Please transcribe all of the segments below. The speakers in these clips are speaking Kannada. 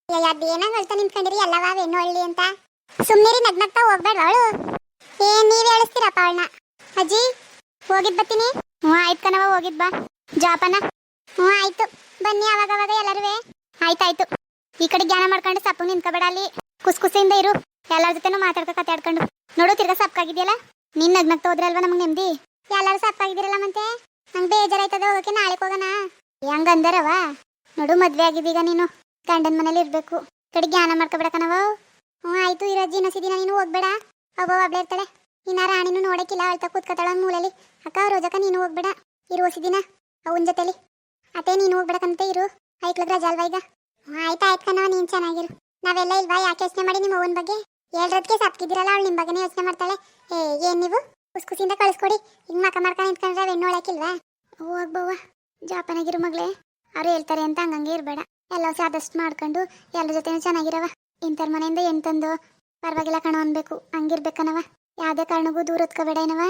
ಅದೇನಾಗ ಹೇಳ್ತಾ ನಿಂತ್ಕೊಂಡಿರಿ ಎಲ್ಲವ ಹೆಣ್ಣು ಹಳ್ಳಿ ಅಂತ ಸುಮ್ಮನಿರಿ ನಗ್ನಗ್ತಾ ಹೋಗ್ಬೇಡ ಅವಳು ನೀವ್ ಹೇಳಿಸ್ತೀರಪ್ಪ ಅವಳನ್ನ ಅಜ್ಜಿ ಹೋಗಿದ್ ಬರ್ತೀನಿ ಆಯ್ತು ಕಣವ ಹೋಗಿದ್ ಬಾ ಜಾಪನ ಆಯ್ತು ಬನ್ನಿ ಅವಾಗ ಎಲ್ಲರೂ ಆಯ್ತಾಯ್ತು ಈ ಕಡೆ ಜ್ಞಾನ ಮಾಡ್ಕೊಂಡು ಸಪ್ಪು ನಿಂತ್ಕೋಬೇಡ ಅಲ್ಲಿ ಕುಸಿಯಿಂದ ಇರು ಎಲ್ಲರ ಜೊತೆನೂ ಮಾತಾಡ್ಕೊ ಕತೆ ನೋಡು ತಿರ್ಗಾ ಸಪ್ಪಾಗಿದೆಯಲ್ಲ ನಿನ್ ನಗ್ನಗ್ತಾ ಹೋದ್ರೆ ಅಲ್ವಾ ನಮಗೆ ನೆಮ್ಮದಿ ಎಲ್ಲರೂ ಸಪ್ಪಾಗಿದ್ದೀರಲ್ಲ ಮತ್ತೆ ನಂಗೆ ಬೇಜಾರಾಯ್ತದ ಹೋಗಕ್ಕೆ ನಾಳೆ ಹೋಗೋಣ ಹೆಂಗಂದರವ ನೋಡು ಮದ್ವೆ ಆಗಿದ್ದೀಗ ನೀನು ಗಂಡನ ಮನೇಲಿ ಇರ್ಬೇಕು ಕಡೆ ಜ್ಞಾನ ಮಾಡ್ಕೋಬೇಡ ಕಣವ ಆಯ್ತು ಇರಜ್ಜಿ ಇನ್ನೊಸಿದಿನ ನೀನು ಹೋಗ್ಬೇಡ ಒಬ್ಬ ಒಬ್ಳೆ ಇರ್ತಾಳೆ ಇನ್ನ ರಾಣಿನೂ ನೋಡಕ್ಕಿಲ್ಲ ಅಳ್ತಾ ಕೂತ್ಕೊತಾಳ ಒಂದ್ ಮೂಲೆಯಲ್ಲಿ ಅಕ್ಕ ರೋಜಕ್ಕ ನೀನು ಹೋಗ್ಬೇಡ ಇರು ಹೊಸಿದಿನ ಅವನ ಜೊತೆಲಿ ಅತ್ತೆ ನೀನು ಹೋಗ್ಬೇಡಕಂತ ಇರು ಐಕ್ಳಗ್ ರಜಾ ಅಲ್ವಾ ಈಗ ಆಯ್ತು ಕಣವ ನೀನ್ ಚೆನ್ನಾಗಿರು ನಾವೆಲ್ಲ ಇಲ್ವಾ ಯಾಕೆ ಯೋಚನೆ ಮಾಡಿ ನಿಮ್ಮ ಅವನ ಬಗ್ಗೆ ಹೇಳ್ರದ್ಕೆ ಸಪ್ಕಿದಿರಲ್ಲ ಅವಳು ನಿಮ್ ಬಗ್ಗೆನೇ ಯೋಚನೆ ಮಾಡ್ತಾಳೆ ಏನ್ ನೀವು ಕುಸ್ಕುಸಿಂದ ಕಳಿಸ್ಕೊಡಿ ಹಿಂಗ್ ಮಕ ಮಾಡ್ಕೊಂಡು ನಿಂತ್ಕೊಂಡ್ರೆ ಅವೆಣ್ಣು ಒಳಕಿಲ್ವಾ ಹೋಗ್ಬವ್ವ ಜಾಪನಾಗಿರು ಮಗಳೇ ಅವ್ರು ಹೇಳ್ತಾರೆ ಅಂತ ಹಂಗಂಗೆ ಇರ್ಬೇಡ ಎಲ್ಲ ಆದಷ್ಟು ಮಾಡ್ಕೊಂಡು ಎಲ್ಲರ ಜೊತೆನೂ ಚೆನ್ನಾಗಿರವ ಇಂಥರ ಮನೆಯಿಂದ ಎಂತಂದು ಪರವಾಗಿಲ್ಲ ಕಣೋ ಅನ್ಬೇಕು ಹಂಗಿರ್ಬೇಕನವ ಯಾವ್ದೇ ಕಾರಣಕ್ಕೂ ದೂರ ಹೊತ್ಕೋಬೇಡ ಏನವ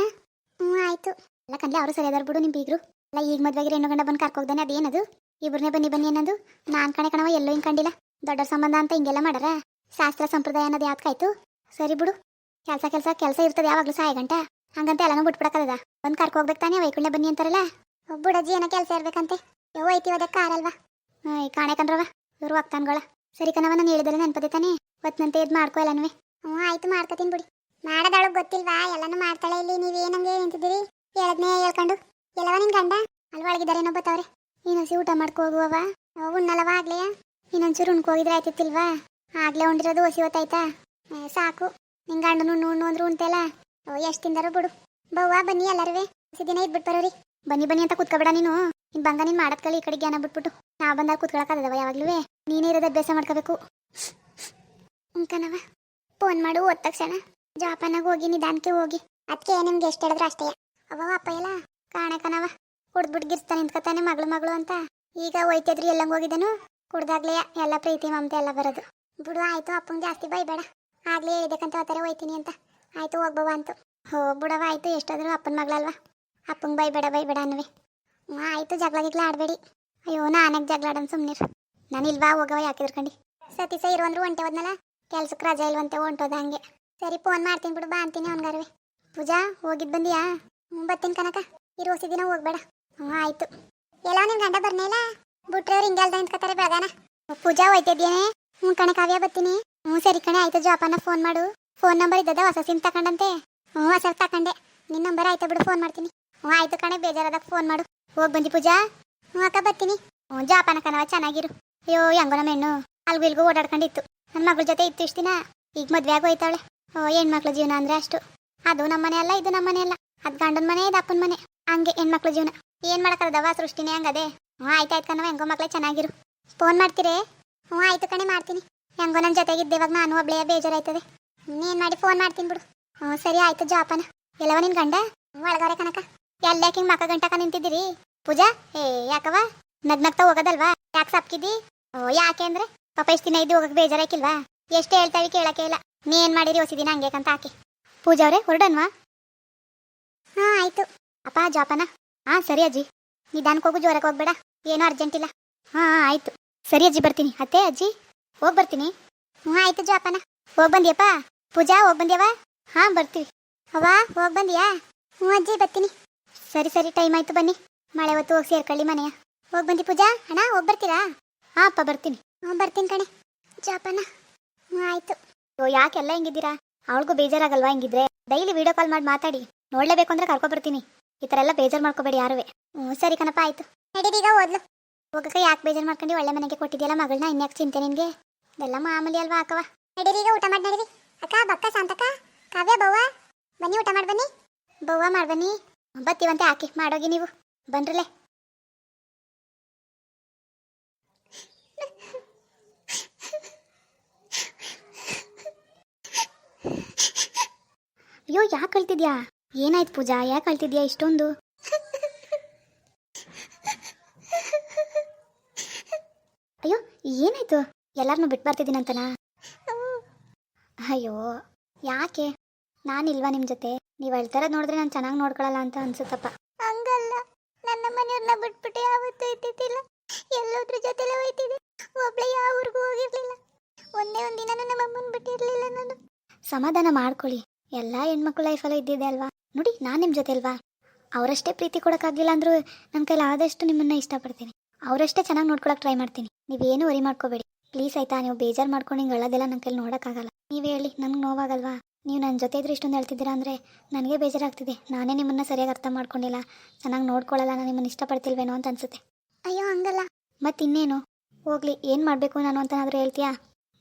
ಆಯ್ತು ಎಲ್ಲ ಕಂಡ್ಲೆ ಅವರು ಸರಿಯಾದಾರ ಬಿಡು ನಿಮ್ ಬೀಗ್ರು ಎಲ್ಲ ಈಗ ಮದ್ವೆಗೆ ಹೆಣ್ಣು ಗಂಡ ಬಂದು ಕರ್ಕೋಗ್ದಾನೆ ಅದೇನದು ಇಬ್ರನ್ನೇ ಬನ್ನಿ ಅನ್ನೋದು ನಾನ್ ಕಣೆ ಕಣವ ಎಲ್ಲೋ ಹಿಂಗ್ ಕಂಡಿಲ್ಲ ದೊಡ್ಡ ಸಂಬಂಧ ಅಂತ ಹಿಂಗೆಲ್ಲ ಮಾಡಾರ ಶಾಸ್ತ್ರ ಸಂಪ್ರದಾಯ ಅನ್ನೋದು ಯಾವ್ದಾಯ್ತು ಸರಿ ಬಿಡು ಕೆಲಸ ಇರ್ತದೆ ಯಾವಾಗ್ಲೂ ಸಾಯ ಗಂಟ ಹಂಗಂತ ಎಲ್ಲಾನು ಬಿಟ್ಬಿಡಕದ ಬಂದು ಕರ್ಕೋಗ್ಬೇಕು ತಾನೇ ವೈಕುಳ್ಳೆ ಬನ್ನಿ ಅಂತಾರಲ್ಲ ಬುಡಜ್ಜಿ ಏನೋ ಕೆಲಸ ಇರ್ಬೇಕಂತೆ ಯಾವ ಐತಿವದ ಕಾರಲ್ವಾ ಕಾಣೆ ಕಣ್ರವ ಇವ್ರು ಹೋಗ್ತಾನ್ಗಳ ಸರಿ ಕಣವ ನಾನು ಹೇಳಿದ್ರೆ ನೆನ್ಪದೆ ತಾನೆ ಒತ್ನಂತೆ ಇದ್ ಮಾಡ್ಕೊ ಎಲ್ಲನೂ ಆಯ್ತು ಮಾಡ್ಕೊತೀನಿ ಬಿಡಿ ಮಾಡೋದವಳಗ್ ಗೊತ್ತಿಲ್ವಾ ಎಲ್ಲಾನು ಮಾಡ್ತಾಳೆ ಇಲ್ಲಿ ನೀವೇನಂಗೆ ನಿಂತಿದ್ದೀರಿ ಹೇಳದ್ನೇ ಹೇಳ್ಕೊಂಡು ಎಲ್ಲವ ನಿನ್ ಗಂಡ ಅಲ್ಲಿ ಒಳಗಿದ್ದಾರೆ ಏನೋ ಬತ್ತವ್ರೆ ಇನ್ನೊಸಿ ಊಟ ಮಾಡ್ಕೊ ಹೋಗುವವ ಉಣ್ಣಲ್ಲವ ಆಗ್ಲೆಯ ಇನ್ನೊಂಚೂರು ಉಣ್ಕೋಗಿದ್ರೆ ಆಯ್ತಿತ್ತಿಲ್ವಾ ಆಗ್ಲೇ ಉಂಡಿರೋದು ಹೊಸಿ ಹೊತ್ತಾಯ್ತಾ ಸಾಕು ನಿನ್ ಗಂಡನು ಉಣ್ಣು ಅಂದ್ರೆ ಉಣ್ತೇಲ್ಲ ಎಷ್ಟು ತಿಂದಾರೋ ಬಿಡು ಬವ್ವ ಬನ್ನಿ ಎಲ್ಲರೂ ದಿನ ಇದ್ಬಿಟ್ಟು ಬರೋರಿ ಬನ್ನಿ ಅಂತ ಕೂತ್ಕೋಬೇಡ ನೀನು ನಿನ್ ಬಂಗ ನೀನ್ ಮಾಡದ್ ಕಲಿ ಈ ಕಡೆ ಜ್ಞಾನ ಬಿಟ್ಬಿಟ್ಟು ನಾ ಬಂದಾಗ ಕೂತ್ಕೊಳಕದವ ಯಾವಾಗ್ಲೂ ನೀನೇ ಇರೋದು ಅಭ್ಯಾಸ ಮಾಡ್ಕೋಬೇಕು ಕಣವ ಫೋನ್ ಮಾಡು ಹೋದ ತಕ್ಷಣ ಜಾಪನಾಗ ಹೋಗಿ ನಿಧಾನಕ್ಕೆ ಹೋಗಿ ಅದಕ್ಕೆ ನಿಮ್ಗೆ ಎಷ್ಟು ಹೇಳಿದ್ರು ಅಷ್ಟೇ ಅವ್ವ ಅಪ್ಪ ಎಲ್ಲ ಕಾಣೆ ಕಣವ ಕುಡ್ದ್ಬಿಟ್ಟು ಗಿರ್ಸ್ತಾ ನಿಂತ್ಕೊತಾನೆ ಮಗಳು ಅಂತ ಈಗ ಹೋಯ್ತಿದ್ರಿ ಎಲ್ಲಂಗ್ ಹೋಗಿದ್ದೇನು ಕುಡ್ದಾಗ್ಲೇ ಎಲ್ಲ ಪ್ರೀತಿ ಮಮತೆ ಎಲ್ಲ ಬರೋದು ಬಿಡು ಆಯ್ತು ಅಪ್ಪಂಗೆ ಜಾಸ್ತಿ ಬೈಬೇಡ ಆಗ್ಲೇ ಹೇಳಿದಕ್ಕಂತ ಆತರ ಹೋಯ್ತೀನಿ ಅಂತ ಆಯ್ತು ಹೋಗ್ಬವ ಅಂತು ಬಿಡವ ಆಯ್ತು ಎಷ್ಟಾದ್ರೂ ಅಪ್ಪನ ಮಗಳಲ್ವಾ ಅಪ್ಪಂಗೆ ಬೈಬೇಡ ಅನ್ನುವೆ ಆಯ್ತು ಜಗಳ ಆಡಬೇಡಿ ಅಯ್ಯೋ ನಾನಾಗ ಜಗಳ ಆಡೋನ್ ಸುಮ್ನಿರು ನಾನು ಇಲ್ವಾ ಹೋಗವ ಯಾಕಿದ್ರಕಂಡು ಸತೀಸ ಇರು ಅಂದ್ರು ಹೊಂಟೆ ಹೋದ್ನಲ್ಲ ಕೆಲ್ಸಕ್ಕೆ ರಜಾ ಇಲ್ವಂತೆ ಹೊಂಟೋದ ಹಂಗೆ ಸರಿ ಫೋನ್ ಮಾಡ್ತೀನಿ ಬಿಡು ಬಾ ಅಂತೀನಿ ಅವನ್ಗಾರವೆ ಪೂಜಾ ಹೋಗಿದ್ ಬಂದಿಯಾ ಬರ್ತೀನಿ ಕನಕ ಇರು ಹೊಸಿ ದಿನ ಹೋಗ್ಬೇಡ ಆಯ್ತು ಎಲ್ಲ ನಿನ್ ಗಂಡ ಬರ್ನೇ ಇಲ್ಲ ಬಿಟ್ರೆ ಅವ್ರು ಹಿಂಗೆ ಅಲ್ದ ನಿಂತ್ಕೊತಾರೆ ಬೆಳಗಾನ ಪೂಜಾ ಹೋಯ್ತಿದ್ದೇನೆ ಕಣೆ ಕಾವ್ಯ ಬರ್ತೀನಿ ಸರಿ ಕಣೆ ಆಯ್ತು ಜಾಪನ ಫೋನ್ ಮಾಡು ಫೋನ್ ನಂಬರ್ ಇದ್ದದ ಹೊಸ ಸಿಮ್ ತಕೊಂಡಂತೆ ಹೊಸ ತಕೊಂಡೆ ನಿನ್ ನಂಬರ್ ಆಯ್ತಾ ಬಿಡು ಫೋನ್ ಮಾಡ್ತೀನಿ ಆಯ್ತು ಕಣೆ ಬೇಜಾರಾದಾಗ ಫೋನ್ ಮಾಡು ಹೋಗಿ ಬಂದಿ ಪೂಜಾ ಅಕ್ಕ ಬರ್ತೀನಿ ಜಾಪನ ಕಣವ ಚೆನ್ನಾಗಿರು ಅಯ್ಯೋ ಹೆಂಗೋ ನಮ್ಮ ಹೆಣ್ಣು ಅಲ್ಗೂ ಓಡಾಡ್ಕೊಂಡಿತ್ತು ನನ್ನ ಮಗಳ ಜೊತೆ ಇತ್ತು ಇಷ್ಟ ದಿನ ಈಗ ಮದ್ವೆ ಆಗಿ ಹೋಯ್ತಾವಳೆ ಹೆಣ್ಮಕ್ಳ ಜೀವನ ಅಂದ್ರೆ ಅಷ್ಟು ಅದು ನಮ್ಮನೆ ಅಲ್ಲ ಇದು ನಮ್ಮನೆ ಅಲ್ಲ ಅದ್ ಗಂಡನ ಮನೆ ಇದು ಅಪ್ಪನ ಮನೆ ಹಂಗೆ ಹೆಣ್ಮಕ್ಳ ಜೀವನ ಏನ್ ಮಾಡಕ್ಕದವ ಸೃಷ್ಟಿನೇ ಹಂಗದೆ ಆಯ್ತಾಯ್ತು ಕಣವ ಹೆಂಗೋ ಮಕ್ಳೆ ಚೆನ್ನಾಗಿರು ಫೋನ್ ಮಾಡ್ತೀರೇ ಆಯ್ತು ಕಣೆ ಮಾಡ್ತೀನಿ ಹೆಂಗೋ ನನ್ನ ಜೊತೆಗಿದ್ದೆ ಇವಾಗ ನಾನು ಒಬ್ಳೆಯ ಬೇಜಾರಾಯ್ತದೆ ನೀನ್ ಮಾಡಿ ಫೋನ್ ಮಾಡ್ತೀನಿ ಬಿಡು ಸರಿ ಆಯ್ತು ಜಾಪನ ಎಲ್ಲವ ನಿನ್ ಗಂಡ ಒಳಗವ್ರೆ ಕನಕ ಎಲ್ಲಾಕೆ ಹಿಂಗ್ ಮಕ ಗಂಟಕ ನಿಂತಿದ್ದೀರಿ ಪೂಜಾ ಯಾಕವ ನಗ್ನಗ್ತಾ ಹೋಗೋದಲ್ವಾ ಯಾಕೆ ಸಪ್ಕಿದ್ದಿ ಯಾಕೆ ಅಂದ್ರೆ ಪಾಪ ಇಷ್ಟ ದಿನ ಇದ್ದು ಹೋಗಕ್ ಬೇಜಾರಾಕಿಲ್ವಾ ಎಷ್ಟು ಹೇಳ್ತಾವಿ ಕೇಳಕ್ಕೆ ಇಲ್ಲ ನೀ ಏನ್ ಮಾಡಿರಿ ಹೊಸಿದಿನ ಹಂಗೇಕಂತ ಹಾಕಿ ಪೂಜಾ ಅವ್ರೆ ಹೊರಡನ್ವಾ ಆಯ್ತು ಅಪ್ಪ ಜಾಪನ ಸರಿ ಅಜ್ಜಿ ನಿಧಾನಕ್ಕೆ ಹೋಗು ಜೋರಕ್ಕೆ ಹೋಗ್ಬೇಡ ಏನೂ ಅರ್ಜೆಂಟ್ ಇಲ್ಲ ಆಯ್ತು ಸರಿ ಅಜ್ಜಿ ಬರ್ತೀನಿ ಅತ್ತೆ ಅಜ್ಜಿ ಹೋಗಿ ಬರ್ತೀನಿ ಆಯ್ತು ಜಾಪನ ಹೋಗಿ ಬಂದಿಯಪ್ಪ ಪೂಜಾ ಹೋಗಿ ಬಂದ್ಯವ ಬರ್ತೀವಿ ಅವ್ವ ಹೋಗಿ ಬಂದಿಯಾ ಅಜ್ಜಿ ಬರ್ತೀನಿ ಸರಿ ಟೈಮ್ ಆಯ್ತು ಬನ್ನಿ ಮಳೆ ಹೊತ್ತು ಹೋಗಿ ಸೇರ್ಕೊಳ್ಳಿ ಮನೆಯ ಹೋಗಿ ಬಂದಿ ಪೂಜಾ ಅಣ್ಣ ಹೋಗಿ ಬರ್ತೀರಾ ಅಪ್ಪ ಬರ್ತೀನಿ ಬರ್ತೀನಿ ಕಣೆ ಜಾಪನ ಆಯ್ತು ಯಾಕೆಲ್ಲ ಹಿಂಗಿದ್ದೀರಾ ಅವಳಿಗೂ ಬೇಜಾರಾಗಲ್ವಾ ಹಿಂಗಿದ್ರೆ ಡೈಲಿ ವಿಡಿಯೋ ಕಾಲ್ ಮಾಡಿ ಮಾತಾಡಿ ನೋಡ್ಲೇಬೇಕು ಅಂದ್ರೆ ಕರ್ಕೊಬರ್ತೀನಿ ಈ ಥರ ಎಲ್ಲ ಬೇಜಾರು ಮಾಡ್ಕೋಬೇಡಿ ಯಾರುವೆ ಸರಿ ಕಣಪ್ಪ ಆಯ್ತು ನಡೀರೀಗ ಓದ್ಲು ಹೋಗಕ್ಕೆ ಯಾಕೆ ಬೇಜಾರು ಮಾಡ್ಕೊಂಡು ಒಳ್ಳೆ ಮನೆಗೆ ಕೊಟ್ಟಿದ್ಯಲ್ಲ ಮಗಳನ್ನ ಇನ್ಯಾಕೆ ಚಿಂತೆ ನಿನ್ಗೆ ಇದೆಲ್ಲ ಮಾಮೂಲಿ ಅಲ್ವಾ ಅಕ್ಕವ ನಡೀರೀಗ ಊಟ ಮಾಡಿ ನಡೀರಿ ಅಕ್ಕ ಬಕ್ಕ ಶಾಂತಕ್ಕ ಕಾವ್ಯ ಬವ್ವ ಬನ್ನಿ ಊಟ ಮಾಡಿ ಬನ್ನಿ ಬವ್ವ ಮಾಡಿ ಬನ್ನಿ ಬತ್ತೀವಂತೆ ಹಾಕಿ ಮಾಡೋಗಿ ನೀವು ಬನ್ರಲೆ ಅಯ್ಯೋ ಯಾಕೆ ಅಳ್ತಿದ್ಯಾ ಏನಾಯ್ತು ಪೂಜಾ ಯಾಕೆ ಅಳ್ತಿದ್ಯಾ ಇಷ್ಟೊಂದು ಅಯ್ಯೋ ಏನಾಯ್ತು ಎಲ್ಲಾರನ್ನೂ ಬಿಟ್ಟು ಬರ್ತಿದ್ದೀನಂತನಾ ಅಯ್ಯೋ ಯಾಕೆ ನಾನಿಲ್ವಾ ನಿಮ್ಮ ಜೊತೆ ನೀವು ಅಳ್ತಾರದ್ ನೋಡಿದ್ರೆ ನಾನು ಚೆನ್ನಾಗಿ ನೋಡ್ಕೊಳಲ್ಲ ಅಂತ ಅನ್ಸುತ್ತಪ್ಪ ಹಂಗಲ್ಲ ನನ್ನ ಮನೆಯವ್ರನ್ನ ಬಿಟ್ಬಿಟ್ಟು ಯಾವತ್ತೂ ಇದ್ದಿದ್ದಿಲ್ಲ ಎಲ್ಲೋದ್ರ ಜೊತೆಲೆ ಹೋಯ್ತಿದ್ದೆ ಒಬ್ಳೆ ಯಾವ ಊರಿಗೂ ಹೋಗಿರ್ಲಿಲ್ಲ ಸಮಾಧಾನ ಮಾಡ್ಕೊಳ್ಳಿ. ಎಲ್ಲ ಹೆಣ್ಮಕ್ಳು ಲೈಫಲ್ಲೂ ಇದ್ದಿದೆ ಅಲ್ವಾ. ನೋಡಿ ನಾನು ನಿಮ್ಮ ಜೊತೆ ಅಲ್ವಾ. ಅವರಷ್ಟೇ ಪ್ರೀತಿ ಕೊಡೋಕ್ಕಾಗಲಿಲ್ಲ ಅಂದರೂ ನನ್ನ ಕೈಲಿ ಆದಷ್ಟು ನಿಮ್ಮನ್ನು ಇಷ್ಟಪಡ್ತೀನಿ. ಅವರಷ್ಟೇ ಚೆನ್ನಾಗಿ ನೋಡ್ಕೊಳಕ್ಕೆ ಟ್ರೈ ಮಾಡ್ತೀನಿ. ನೀವೇನು ವರಿ ಮಾಡ್ಕೋಬೇಡಿ ಪ್ಲೀಸ್ ಆಯಿತಾ. ನೀವು ಬೇಜಾರು ಮಾಡ್ಕೊಂಡು ಹಿಂಗೆ ಅಳೋದೆಲ್ಲ ನನ್ನ ಕೈಲಿ ನೋಡೋಕ್ಕಾಗಲ್ಲ. ನೀವೇ ಹೇಳಿ, ನನಗೆ ನೋವಾಗಲ್ವಾ? ನೀವು ನನ್ನ ಜೊತೆ ಇದ್ರೆ ಇಷ್ಟೊಂದು ಹೇಳ್ತಿದ್ದೀರಾ ಅಂದರೆ ನನಗೆ ಬೇಜಾರಾಗ್ತಿದೆ. ನಾನೇ ನಿಮ್ಮನ್ನು ಸರಿಯಾಗಿ ಅರ್ಥ ಮಾಡ್ಕೊಂಡಿಲ್ಲ, ಚೆನ್ನಾಗಿ ನೋಡ್ಕೊಳ್ಳಲ್ಲ, ನಾನು ನಿಮ್ಮನ್ನು ಇಷ್ಟಪಡ್ತಿಲ್ವೇನೋ ಅಂತ ಅನಿಸುತ್ತೆ. ಅಯ್ಯೋ ಹಂಗಲ್ಲ. ಮತ್ತಿನ್ನೇನು, ಹೋಗಲಿ. ಏನು ಮಾಡಬೇಕು ನಾನು ಅಂತನಾದರೂ ಹೇಳ್ತೀಯಾ?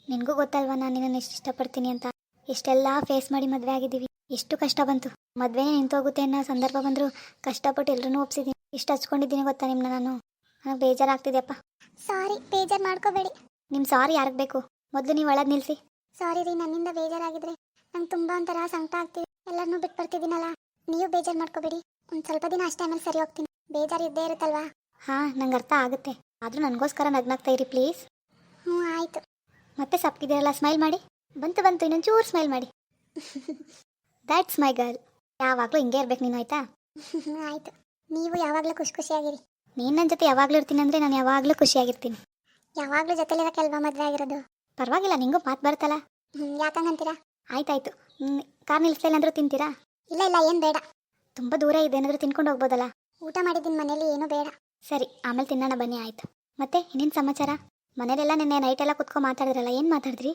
ನಿನಗೂ ಗೊತ್ತಲ್ವಾ ನಾನು ನಿನ್ನನ್ನು ಎಷ್ಟು ಇಷ್ಟಪಡ್ತೀನಿ ಅಂತ. ಎಷ್ಟೆಲ್ಲ ಫೇಸ್ ಮಾಡಿ ಮದುವೆ ಆಗಿದ್ದೀವಿ, ಎಷ್ಟು ಕಷ್ಟ ಬಂತು. ಮದುವೆನೇ ನಿಂತೋಗುತ್ತೆ ಅನ್ನೋ ಸಂದರ್ಭ ಬಂದರೂ ಕಷ್ಟಪಟ್ಟು ಎಲ್ಲರೂ ಒಪ್ಸಿದ್ದೀನಿ. ಎಷ್ಟು ಹಚ್ಕೊಂಡಿದ್ದೀನಿ ಗೊತ್ತಾ ನಿಮ್ಮನ್ನ ನಾನು. ನನಗೆ ಬೇಜಾರಾಗ್ತಿದೆಯಪ್ಪ. ಸಾರಿ, ಬೇಜಾರು ಮಾಡ್ಕೋಬೇಡಿ. ನಿಮ್ಮ ಸಾರಿ ಯಾರಿಗೆ ಬೇಕು? ಮೊದಲು ನೀವು ಅಳೋದು ನಿಲ್ಲಿಸಿ. ಸಾರಿ ರೀ, ನನ್ನಿಂದ ಬೇಜಾರಾಗಿದ್ರೆ ನಂಗೆ ತುಂಬ ಒಂಥರ ಸಂಕಟ ಆಗ್ತಿದೆ. ಎಲ್ಲರನ್ನೂ ಬಿಟ್ಟು ಬರ್ತಿದ್ದೀನಲ್ಲ, ನೀವು ಬೇಜಾರು ಮಾಡ್ಕೋಬೇಡಿ. ಒಂದು ಸ್ವಲ್ಪ ದಿನ ಅಷ್ಟೇ, ಆಮೇಲೆ ಸರಿ ಹೋಗ್ತೀನಿ. ಬೇಜಾರು ಇದ್ದೇ ಇರುತ್ತಲ್ವಾ? ಹಾಂ, ನಂಗೆ ಅರ್ಥ ಆಗುತ್ತೆ. ಆದರೂ ನನಗೋಸ್ಕರ ನಗ್ನಾಗ್ತಾ ಇರಿ ಪ್ಲೀಸ್. ಹ್ಞೂ ಆಯಿತು. ಮತ್ತೆ ಸಪ್ಕಿದ್ದೀರಲ್ಲ, ಸ್ಮೈಲ್ ಮಾಡಿ. ಬಂತು ಇನ್ನೊಂಚೂರು ಸ್ಮೈಲ್ ಮಾಡಿ. That's my girl. ಯಾವಾಗಲೂ ಹಿಂಗೆ ಇರ್ಬೇಕು ನೀನು, ಆಯಿತಾ? ಆಯಿತು. ನೀವು ಯಾವಾಗಲೂ ಖುಷಿಯಾಗಿರಿ. ನೀನು ನನ್ನ ಜೊತೆ ಯಾವಾಗಲೂ ಇರ್ತೀನಿ ಅಂದರೆ ನಾನು ಯಾವಾಗಲೂ ಖುಷಿಯಾಗಿರ್ತೀನಿ. ಯಾವಾಗಲೂ ಜೊತೆಲಿರೋಕ್ಕೆಲ್ವಾ ಮದುವೆ ಆಗಿರೋದು? ಪರವಾಗಿಲ್ಲ, ನಿಂಗೂ ಮಾತು ಬರುತ್ತಲ್ಲ. ಯಾಕಂಗಂತೀರಾ? ಆಯ್ತಾಯ್ತು. ಕಾರ್ ನಿಲ್ಲಿಸ್ಲಿಲ್ಲ ಏನಾದರೂ ತಿಂತೀರಾ? ಇಲ್ಲ ಇಲ್ಲ, ಏನು ಬೇಡ. ತುಂಬ ದೂರ ಇದೆ, ಏನಾದರೂ ತಿನ್ಕೊಂಡು ಹೋಗ್ಬೋದಲ್ಲ? ಊಟ ಮಾಡಿದ್ದೀನಿ ಮನೇಲಿ, ಏನೂ ಬೇಡ. ಸರಿ, ಆಮೇಲೆ ತಿನ್ನೋಣ ಬನ್ನಿ. ಆಯಿತು. ಮತ್ತೆ ಇನ್ನೇನು ಸಮಾಚಾರ? ಮನೇಲೆಲ್ಲ ನಿನ್ನೆ ನೈಟೆಲ್ಲ ಕುತ್ಕೊಂಡು ಮಾತಾಡಿದ್ರಲ್ಲ, ಏನು ಮಾತಾಡಿದ್ರಿ?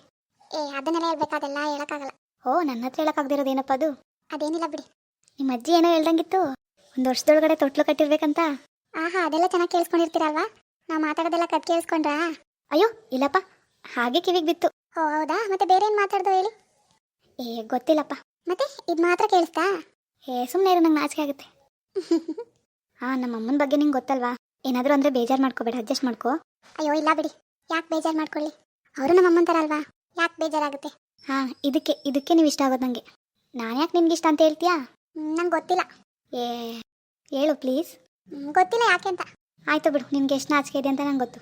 ಅದನ್ನೆಲ್ಲ ಹೇಳ್ಬೇಕಾದೆಲ್ಲ ಹೇಳೋಕ್ಕಾಗಲ್ಲ. ಓ, ನನ್ನ ಹತ್ರ ಹೇಳೋಕ್ಕಾಗ್ದಿರೋದು ಏನಪ್ಪ ಅದು? ಅದೇನಿಲ್ಲ ಬಿಡಿ. ನಿಮ್ಮ ಅಜ್ಜಿ ಏನೋ ಹೇಳ್ದಂಗಿತ್ತು, ಒಂದು ವರ್ಷದೊಳಗಡೆ ತೊಟ್ಲು ಕಟ್ಟಿರ್ಬೇಕಂತ. ಆಹಾ, ಅದೆಲ್ಲ ಚೆನ್ನಾಗಿ ಕೇಳಿಸ್ಕೊಂಡಿರ್ತೀರಲ್ವಾ? ನಾವು ಮಾತಾಡೋದೆಲ್ಲ ಕಟ್ ಕೇಳಿಸ್ಕೊಂಡ್ರಾ? ಅಯ್ಯೋ ಇಲ್ಲಪ್ಪ, ಹಾಗೆ ಕಿವಿಗೆ ಬಿತ್ತು. ಓ ಹೌದಾ? ಮತ್ತೆ ಬೇರೆ ಏನು ಮಾತಾಡ್ದು ಹೇಳಿ. ಗೊತ್ತಿಲ್ಲಪ್ಪ. ಮತ್ತೆ ಇದು ಮಾತ್ರ ಕೇಳಿಸ್ತಾ? ಸುಮ್ಮನೆ ಇರು, ನಂಗೆ ನಾಚಿಕೆ ಆಗುತ್ತೆ. ಹಾಂ, ನಮ್ಮ ಅಮ್ಮನ ಬಗ್ಗೆ ನಿಂಗೆ ಗೊತ್ತಲ್ವಾ? ಏನಾದರೂ ಅಂದರೆ ಬೇಜಾರು ಮಾಡ್ಕೋಬೇಡ, ಅಡ್ಜಸ್ಟ್ ಮಾಡ್ಕೋ. ಅಯ್ಯೋ ಇಲ್ಲ ಬಿಡಿ, ಯಾಕೆ ಬೇಜಾರು ಮಾಡ್ಕೊಳ್ಳಿ. ಅವರು ನಮ್ಮ ಅಮ್ಮನ ಥರ ಅಲ್ವಾ, ಯಾಕೆ ಬೇಜಾರಾಗುತ್ತೆ? ಹಾಂ, ಇದಕ್ಕೆ ನೀವು ಇಷ್ಟ ಆಗೋದು ನನಗೆ. ನಾನು ಯಾಕೆ ನಿನ್ಗೆ ಇಷ್ಟ ಅಂತ ಹೇಳ್ತೀಯಾ? ನಂಗೆ ಗೊತ್ತಿಲ್ಲ. ಹೇಳು ಪ್ಲೀಸ್. ಗೊತ್ತಿಲ್ಲ ಯಾಕೆ ಅಂತ. ಆಯಿತು ಬಿಡು, ನಿನ್ಗೆ ಎಷ್ಟು ನಾಚಿಕೆ ಇದೆ ಅಂತ ನಂಗೆ ಗೊತ್ತು.